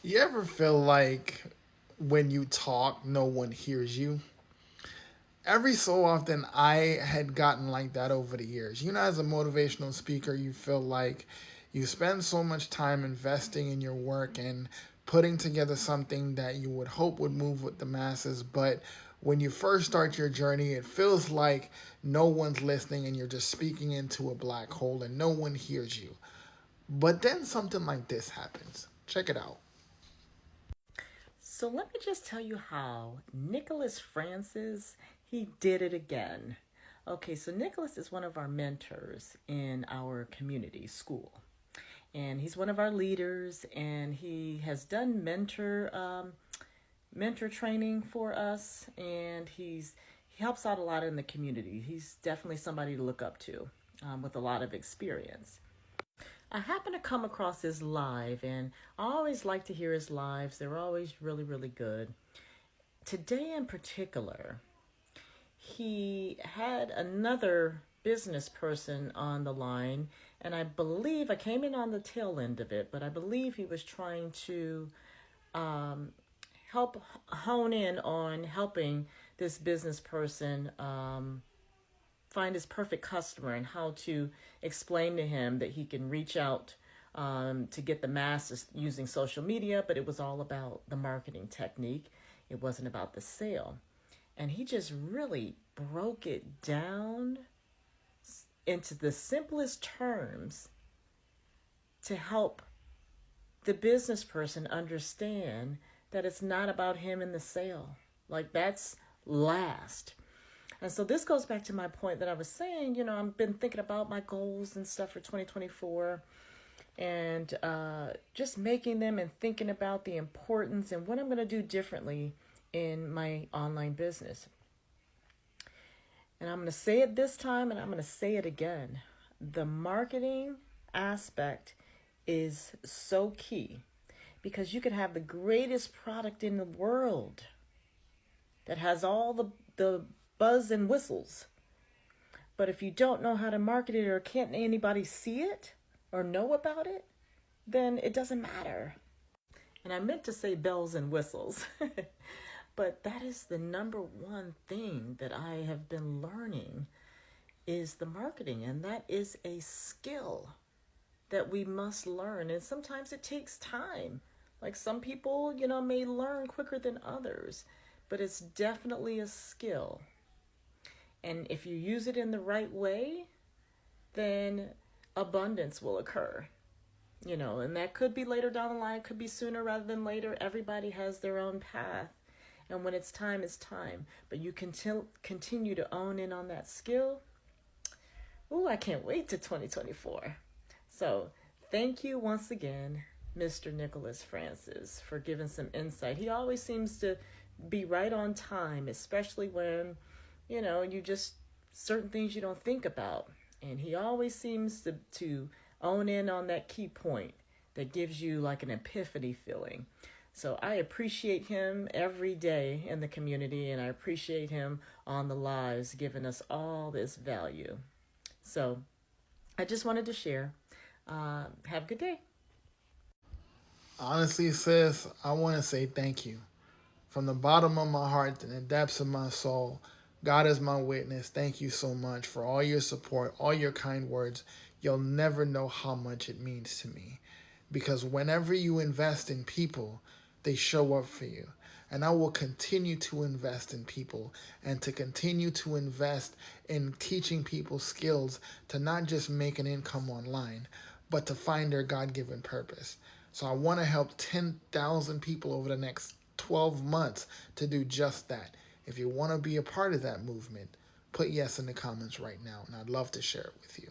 You ever feel like when you talk, no one hears you? Every so often, I had gotten like that over the years. You know, as a motivational speaker, you feel like you spend so much time investing in your work and putting together something that you would hope would move with the masses. But when you first start your journey, it feels like no one's listening and you're just speaking into a black hole and no one hears you. But then something like this happens. Check it out. So let me just tell you how Nicholas Francis, he did it again. Okay, so Nicholas is one of our mentors in our community school. And he's one of our leaders, and he has done mentor training for us, and he helps out a lot in the community. He's definitely somebody to look up to with a lot of experience. I happened to come across his live, and I always like to hear his lives. They're always really, really good. Today, in particular, he had another business person on the line, and I believe I came in on the tail end of it, but I believe he was trying to um, help hone in on helping this business person find his perfect customer and how to explain to him that he can reach out to get the masses using social media, but it was all about the marketing technique. It wasn't about the sale. And he just really broke it down into the simplest terms to help the business person understand that it's not about him and the sale. Like, that's last. And so this goes back to my point that I was saying, I've been thinking about my goals and stuff for 2024 and just making them and thinking about the importance and what I'm going to do differently in my online business. And I'm going to say it this time and I'm going to say it again. The marketing aspect is so key because you could have the greatest product in the world that has all the buzz and whistles. But if you don't know how to market it or can't anybody see it or know about it, then it doesn't matter. And I meant to say bells and whistles. But that is the number one thing that I have been learning is the marketing. And that is a skill that we must learn. And sometimes it takes time. Like some people, may learn quicker than others. But it's definitely a skill. And if you use it in the right way, then abundance will occur. And that could be later down the line, could be sooner rather than later. Everybody has their own path. And when it's time, it's time. But you can continue to own in on that skill. Ooh, I can't wait to 2024. So thank you once again, Mr. Nicholas Francis, for giving some insight. He always seems to be right on time, especially when, you just certain things you don't think about. And he always seems to own in on that key point that gives you like an epiphany feeling. So I appreciate him every day in the community, and I appreciate him on the lives giving us all this value. So I just wanted to share. Have a good day. Honestly, sis, I want to say thank you. From the bottom of my heart and the depths of my soul, God is my witness. Thank you so much for all your support, all your kind words. You'll never know how much it means to me. Because whenever you invest in people, they show up for you. And I will continue to invest in people and to continue to invest in teaching people skills to not just make an income online, but to find their God given purpose. So I want to help 10,000 people over the next 12 months to do just that. If you want to be a part of that movement, put yes in the comments right now, and I'd love to share it with you.